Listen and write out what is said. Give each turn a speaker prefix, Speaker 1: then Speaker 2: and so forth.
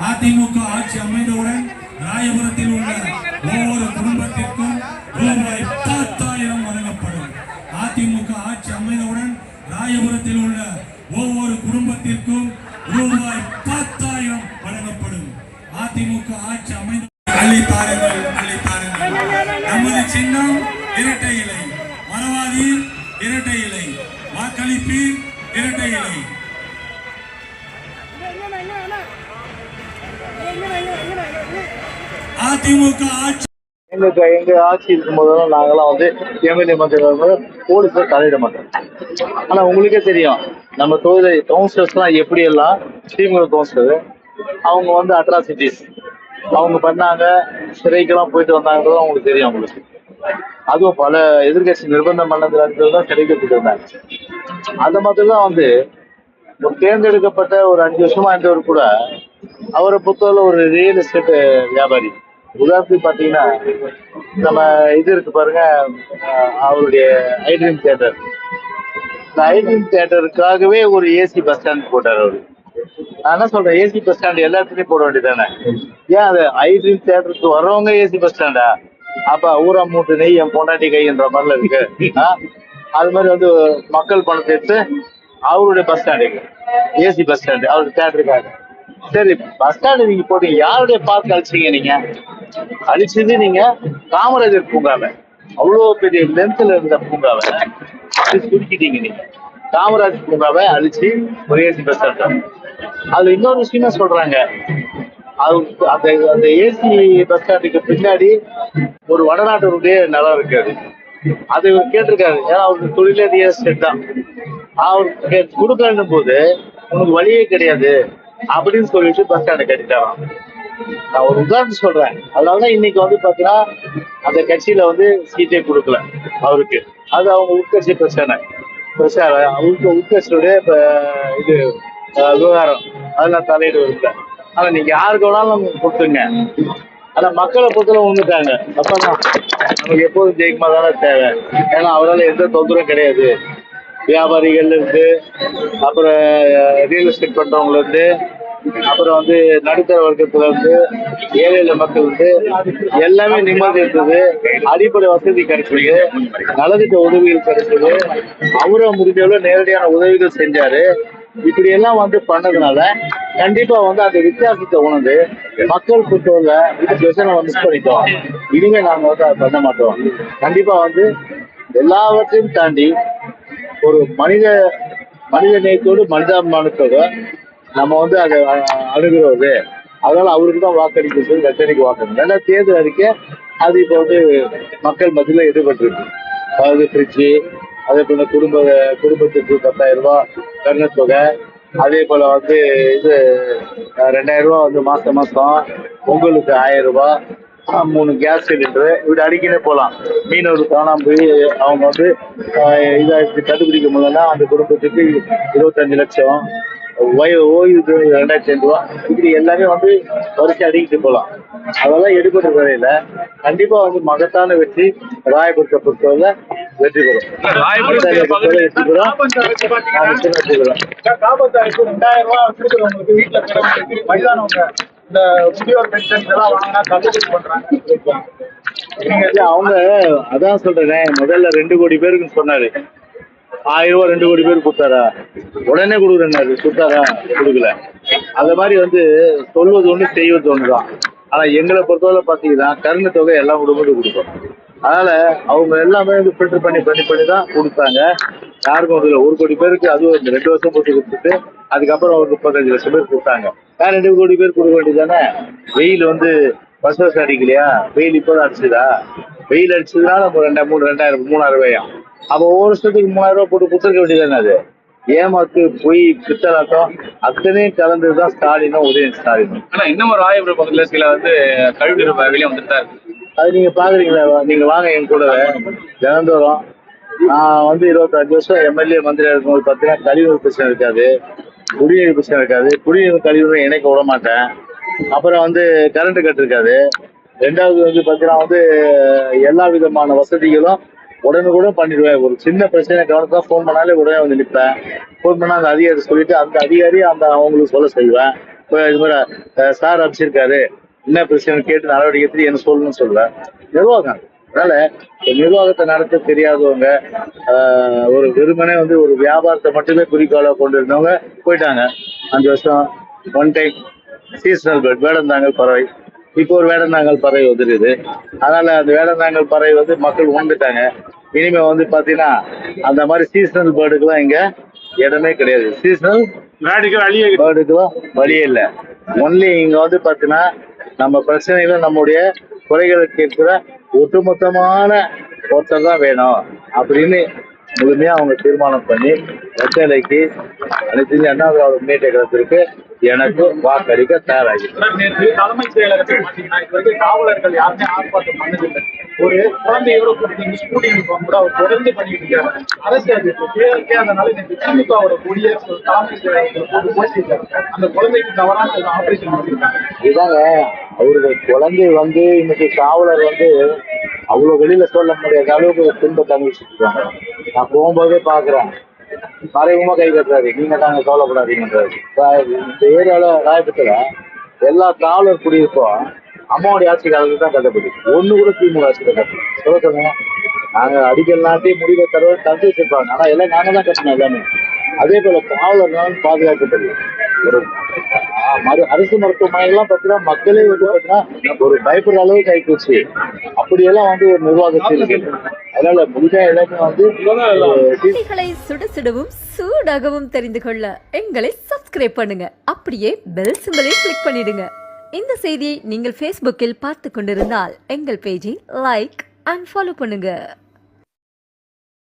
Speaker 1: அதிமுக ஆட்சி அமைந்தவுடன் ராயபுரத்தில் உள்ள ஒவ்வொரு குடும்பத்திற்கும் ரூபாய் 10,000 வழங்கப்படும். அதிமுக ஆட்சி அமைந்தவுடன் ராயபுரத்தில் உள்ள ஒவ்வொரு குடும்பத்திற்கும் ரூபாய் 10,000 வழங்கப்படும். அதிமுக ஆட்சி அமைந்த அள்ளித்தாருங்கள், அள்ளித்தாருங்கள். நமது சின்னம் இரட்டை இலை. மறவாதீர் இரட்டை இலை. வாக்களிப்பீர் இரட்டை இலை. அதிமுக ஆட்சி
Speaker 2: எங்க ஆட்சி இருக்கும் போதெல்லாம் நாங்கெல்லாம் வந்து எம்எல்ஏ மந்திரி போலீஸ்ல தலையிட மாட்டோம். ஆனா உங்களுக்கே தெரியும் நம்ம தொகுதி கவுன்சிலர்ஸ் எல்லாம் எப்படி எல்லாம் திமுக கவுன்சிலர் அவங்க வந்து அட்ராசிட்டிஸ் அவங்க பண்ணாங்க, சிறைக்கெல்லாம் போயிட்டு வந்தாங்கிறது அவங்களுக்கு தெரியும். அவங்களுக்கு அதுவும் பல எதிர்கட்சி நிர்பந்தம் பண்ணதுல தான் சிறைக்கு போயிட்டு வந்தாங்க. அந்த மாதிரி தான் வந்து ஒரு தேர்ந்தெடுக்கப்பட்ட ஒரு 5 வருஷமா இருந்தவர் கூட அவரை பொறுத்தவரை ஒரு ரியல் எஸ்டேட் வியாபாரி. உதாரணத்துக்கு பாத்தீங்கன்னா நம்ம இது இருக்கு பாருங்க, அவருடைய ஐட்ரீம் தியேட்டர். இந்த ஐட்ரீம் தியேட்டருக்காகவே ஒரு ஏசி பஸ் ஸ்டாண்ட் போட்டார் அவரு. நான் என்ன சொல்றேன், ஏசி பஸ் ஸ்டாண்ட் எல்லா இடத்துலயும் போட வேண்டியதானே? ஏன் அது ஐட்ரீம் தியேட்டருக்கு வர்றவங்க ஏசி பஸ் ஸ்டாண்டா? அப்ப ஊரா மூட்டு நெய் என் பொண்டாட்டி கைன்ற மாதிரில இருக்கு. அது மாதிரி வந்து மக்கள் பணத்தை எடுத்து அவருடைய bus stand AC bus stand அவருக்கு தியேட்டருக்காக. சரி, பஸ் ஸ்டாண்டு நீங்க போட்டீங்க, யாருடைய பார்க் அழிச்சீங்க? நீங்க அழிச்சது நீங்க காமராஜர் பூங்காவை, அவ்வளோ பெரிய லென்த்ல இருந்த பூங்காவை சுருக்கிட்டீங்க. நீங்க காமராஜர் பூங்காவை அழிச்சு ஒரு ஏசி பஸ் ஸ்டாண்ட். அதுல இன்னொரு விஷயமா சொல்றாங்க, அந்த ஏசி பஸ் ஸ்டாண்டுக்கு பின்னாடி ஒரு வடநாட்டருடைய நிலம் இருக்காது. அது கேட்டிருக்காரு, ஏன்னா அவருக்கு தொழிலே ரியல் எஸ்டேட் தான். அவருக்கு கொடுக்கணும் போது உனக்கு வழியே கிடையாது அப்படின்னு சொல்லிட்டு பஸ் ஸ்டாண்டை கட்டிட்டாராம். நான் ஒரு உதாரணம் சொல்றேன். அதனாலதான் இன்னைக்கு வந்து பாத்தீங்கன்னா அந்த கட்சியில வந்து சீட்டே கொடுக்கல அவருக்கு. அது அவங்க உட்கட்சி பிரச்சனை. அவருக்கு உட்கட்சியுடைய இது விவகாரம், அதெல்லாம் தலையிட இருக்க. ஆனா நீங்க யாருக்கு வேணாலும் கொடுத்துங்க. ஆனா மக்களை பொறுத்தவரை வந்துட்டாங்க. அப்பதான் நமக்கு எப்போதும் ஜெயிக்குமா தானே தேவை. ஏன்னா அவரால் எந்த தொந்தரவும் கிடையாது. வியாபாரிகள்ல இருந்து, அப்புறம் ரியல் எஸ்டேட் பண்றவங்கள இருந்து, அப்புறம் வந்து நடுத்தர வர்க்கத்துல இருந்து, ஏழை மக்கள் இருந்து எல்லாமே நிம்மதி இருந்தது. அடிப்படை வசதி கிடைச்சது, நலத்திட்ட உதவிகள் கிடைச்சது. அவரை முடிஞ்சவள நேரடியான உதவிகள் செஞ்சாரு. இப்படி எல்லாம் வந்து பண்ணதுனால கண்டிப்பா வந்து அந்த வித்தியாசத்தை உணர்ந்து மக்கள் பொறுத்தவரை இது பிரச்சனை மிஸ் பண்ணிட்டோம், இனிமே நாங்க வந்து அதை பண்ண மாட்டோம். கண்டிப்பா வந்து எல்லாவற்றையும் தாண்டி ஒரு மனித நேயத்தோடு மனிதாபிமானத்தோடு நம்ம வந்து அதை அணுகிறது. அதனால அவருக்கு தான் வாக்களிக்க சொல்லி ரச்சனைக்கு வாக்கணும். நல்லா தேர்தல் அறிக்கை அது இப்போ வந்து மக்கள் மத்தியில் ஈடுபட்டிருக்கு. அதாவது ஃப்ரிட்ஜு, அதே போல குடும்பத்துக்கு 10,000 ரூபாய் கருணத்தொகை, அதே போல வந்து இது 2,000 ரூபாய் வந்து மாசம் பொங்கலுக்கு 1000 ரூபாய், 3 கேஸ் சிலிண்டரு, இப்படி அடிக்கினே போகலாம். மீனவர் காணாம போய் அவங்க வந்து இதாகிட்டு கண்டுபிடிக்க முடியலன்னா அந்த குடும்பத்துக்கு 25 லட்சம், ஓய்வு 2,500 ரூபாய், இப்படி எல்லாமே வந்து வரிசை அடிக்கிட்டு போகலாம். அதெல்லாம் எடுபட்ட வரையில கண்டிப்பா வந்து மகத்தான வெற்றி ராயபுரத்தை பொறுத்தவரை வெற்றி பெறும்.
Speaker 3: 2000 ரூபாய் கொடுக்குறவங்களுக்கு வீட்டுல வயதானவங்க இந்த முதியோர் பென்ஷன் இதெல்லாம் வாங்கினா தள்ளுபடி பண்றாங்க.
Speaker 2: அவங்க அதான் சொல்றேன், முதல்ல 2 கோடி பேருக்கு சொன்னாரு, 1000 ரூபாய் 2 கோடி பேருக்கு கொடுத்தாரா? உடனே கொடுக்குறேன்னாரு, கொடுத்தாரா? கொடுக்கல. அந்த மாதிரி வந்து சொல்வது ஒண்ணு செய்வது ஒண்ணுதான். ஆனா எங்களை பொறுத்தவரை பாத்தீங்கன்னா கருணை தொகை எல்லா குடும்பத்துக்கும் கொடுப்போம். அதனால அவங்க எல்லாமே வந்து ஃபில்டர் பண்ணி தான் கொடுத்தாங்க. யாருக்கும் அதுல 1 கோடி பேருக்கு, அதுவும் 2 வருஷம் போட்டு கொடுத்துட்டு அதுக்கப்புறம் ஒரு 35 லட்சம் பேர் கொடுத்தாங்க. 2 கோடி பேர் கொடுக்க வேண்டியதானே? வெயில் வந்து வருஷம் அடிக்கலையா? வெயில் இப்போதான் அடிச்சுதா? வெயில் அடிச்சதுனால 3,000 ரூபாயா? அப்போ ஒவ்வொரு வருஷத்துக்கு 3,000 ரூபாய் போட்டு கொடுத்துருக்க வேண்டியதானே? அது ஏமாத்து, பொய், பித்தலாட்டம் அத்தனையும் கலந்துதான் ஸ்டாலினும் உதயநிதி ஸ்டாலினும்.
Speaker 3: ஆனா இன்னும் ஒரு ஆயிரம் பக்கத்துல சில வந்து கழிவு வெளியே வந்துட்டு தான் இருக்கு.
Speaker 2: அது நீங்க பாக்குறீங்களா? நீங்க வாங்க என் கூட தினந்தோறும். நான் வந்து 25 வருஷம் எம்எல்ஏ மந்திரியா இருக்கும்போது பாத்தீங்கன்னா கழிவுநீர் பிரச்சனை இருக்காது, குடிநீர் பிரச்சனை இருக்காது. குடிநீர் கழிவுநீர் இணைக்க விட மாட்டேன். அப்புறம் வந்து கரண்ட் கட் இருக்காது. 2வது வந்து பாத்தீங்கன்னா வந்து எல்லா விதமான வசதிகளும் உடனுக்குடன் பண்ணிடுவேன். ஒரு சின்ன பிரச்சனை கவனத்தா ஃபோன் பண்ணாலே உடனே வந்து நிற்பேன். ஃபோன் பண்ணா அந்த அதிகாரி சொல்லிட்டு அந்த அதிகாரி அவங்களுக்கு சொல்ல செய்வேன். இப்போ இது மாதிரி சார் அமைச்சிருக்காரு, என்ன பிரச்சனை கேட்டு நடவடிக்கை எடுத்து என்ன சொல்லணும்னு சொல்லுவேன். நிர்வாகம். அதனால நிர்வாகத்தை நடத்த தெரியாதவங்க, ஒரு வெறுமனே வந்து ஒரு வியாபாரத்தை மட்டுமே குறிக்கோளா கொண்டு இருந்தவங்க போயிட்டாங்க. 5 வருஷம் one time seasonal bird Vedanthangal பறவை. இப்போ ஒரு வேடந்தாங்கல் பறவை வந்துருக்குது. அதனால அந்த வேடந்தாங்கல் பறவை வந்து மக்கள் உண்டுட்டாங்க. இனிமே வந்து பாத்தீங்கன்னா அந்த மாதிரி சீசனல் பேர்டுக்கெல்லாம் இங்க இடமே கிடையாது. சீசனல் பேர்டுக்கெல்லாம் வழியே இல்லை. ஒன்லி இங்க வந்து பாத்தீங்கன்னா நம்ம பிரச்சனைகளும் நம்முடைய குறைகளை கேட்கிற ஒட்டுமொத்தமான ஒருத்தர் தான் வேணும் அப்படின்னு முழுமையா அவங்க தீர்மானம் பண்ணி வெத்தலைக்கு அனைத்து அண்ணா முன்னேற்ற கழகத்திற்கு எனக்கு வாக்களிக்க தயாராகிட்டார்.
Speaker 3: நேற்று தலைமைச் செயலகத்தில் பாத்தீங்கன்னா இது வந்து காவலர்கள் யாருமே ஆர்ப்பாட்டம் பண்ணதில்லை. ஒரு குழந்தையோட கூட்டிட்டு ஸ்கூட்டிங் கூட அவர் தொடர்ந்து பண்ணிட்டு இருக்காரு. அரசு அதனால நேற்று திமுகவோட கூடிய தலைமை செயலகத்தில் போட்டிருக்காரு. அந்த குழந்தைக்கு தவறான ஆபரேஷன் பண்ணிருக்காங்க.
Speaker 2: இதுதாங்க அவருடைய குழந்தை வந்து இன்னைக்கு காவலர் வந்து அவ்வளவு வெளியில சொல்ல முடியாத அளவுக்கு துன்பத்தை அனுபவிச்சுட்டு நான் போகும்போதே பாக்குறேன். மறைமுகமா கை கட்டுறாரு, நீங்க தாங்க கவலைப்படாதீங்கன்றாரு. இந்த ஏரியால ராயபுரத்துல எல்லா காவலர் குடியிருப்போம் அம்மாவுடைய ஆட்சி காலத்துக்கு தான் கட்டப்பட்டு, ஒண்ணு கூட திமுக ஆட்சி கட்டப்படும். சொல்லுங்க, நாங்க அடிக்கல் நாட்டி முடிவை தருவ தந்து வச்சிருப்பாங்க, ஆனா எல்லாம் நாங்க தான் கட்டணும் எல்லாமே. அதே போல காவலர்கள் பாதுகாக்கப்படல. ஒரு அரசு மருத்துவமனைகள்லாம் பார்த்தீங்கன்னா மக்களே வந்து பார்த்தீங்கன்னா ஒரு பயப்படுற அளவுக்கு ஆயிப்போச்சு. அப்படியெல்லாம் வந்து ஒரு நிர்வாகத்தில் இருக்கு. அதனால முடிஞ்ச எல்லாமே வந்து
Speaker 4: செய்திகளை சுட சுடவும் சூடாகவும் தெரிந்து கொள்ள எங்களை சப்ஸ்கிரைப் பண்ணுங்க. அப்படியே பெல் சிம்பலை கிளிக் பண்ணிடுங்க. இந்த செய்தியை நீங்கள் Facebookல் பார்த்து கொண்டிருந்தால் எங்கள் பேஜை லைக் அண்ட் ஃபாலோ பண்ணுங்க.